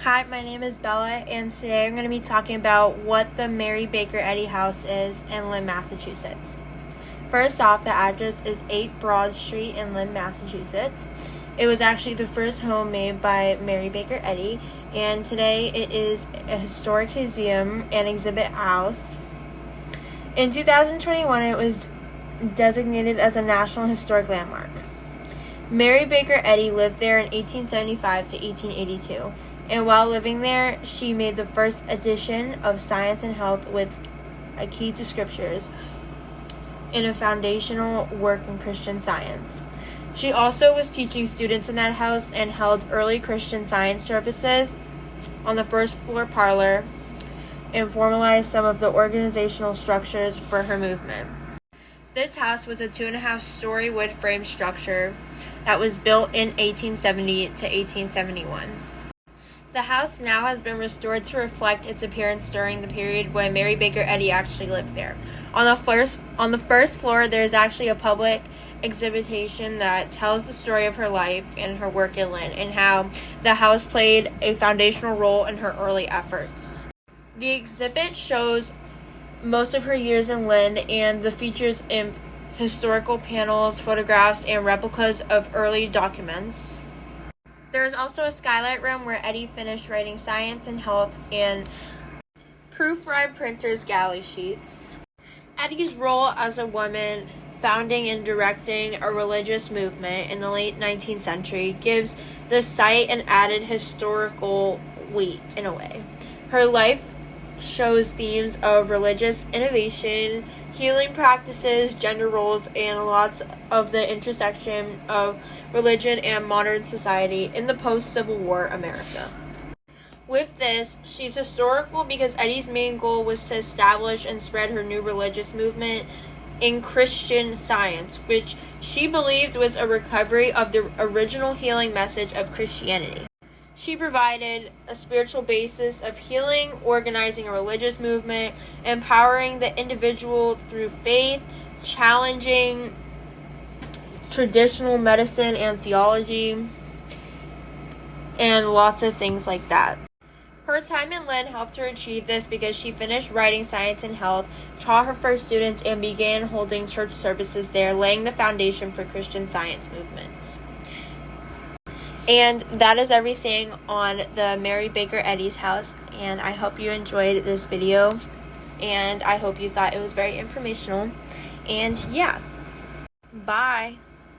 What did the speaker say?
Hi, my name is Bella, and today I'm going to be talking about what the Mary Baker Eddy House is in Lynn, Massachusetts. First off, the address is 8 Broad Street in Lynn, Massachusetts. It was actually the first home made by Mary Baker Eddy, and today it is a historic museum and exhibit house. In 2021, it was designated as a National Historic Landmark. Mary Baker Eddy lived there in 1875 to 1882. And while living there, she made the first edition of Science and Health with a key to scriptures in a foundational work in Christian Science. She also was teaching students in that house and held early Christian Science services on the first floor parlor and formalized some of the organizational structures for her movement. This house was a 2.5-story wood frame structure that was built in 1870 to 1871. The house now has been restored to reflect its appearance during the period when Mary Baker Eddy actually lived there. On the first floor, there is actually a public exhibition that tells the story of her life and her work in Lynn and how the house played a foundational role in her early efforts. The exhibit shows most of her years in Lynn and the features in historical panels, photographs, and replicas of early documents. There is also a skylight room where Eddy finished writing Science and Health and proofread printers' galley sheets. Eddy's role as a woman founding and directing a religious movement in the late 19th century gives the site an added historical weight in a way. Her life shows themes of religious innovation, healing practices, gender roles, and lots of the intersection of religion and modern society in the post-Civil War America. With this, she's historical because Eddy's main goal was to establish and spread her new religious movement in Christian Science, which she believed was a recovery of the original healing message of Christianity. She provided a spiritual basis of healing, organizing a religious movement, empowering the individual through faith, challenging traditional medicine and theology, and lots of things like that. Her time in Lynn helped her achieve this because she finished writing Science and Health, taught her first students, and began holding church services there, laying the foundation for Christian Science movements. And that is everything on the Mary Baker Eddy's house, and I hope you enjoyed this video, and I hope you thought it was very informational, and yeah, bye.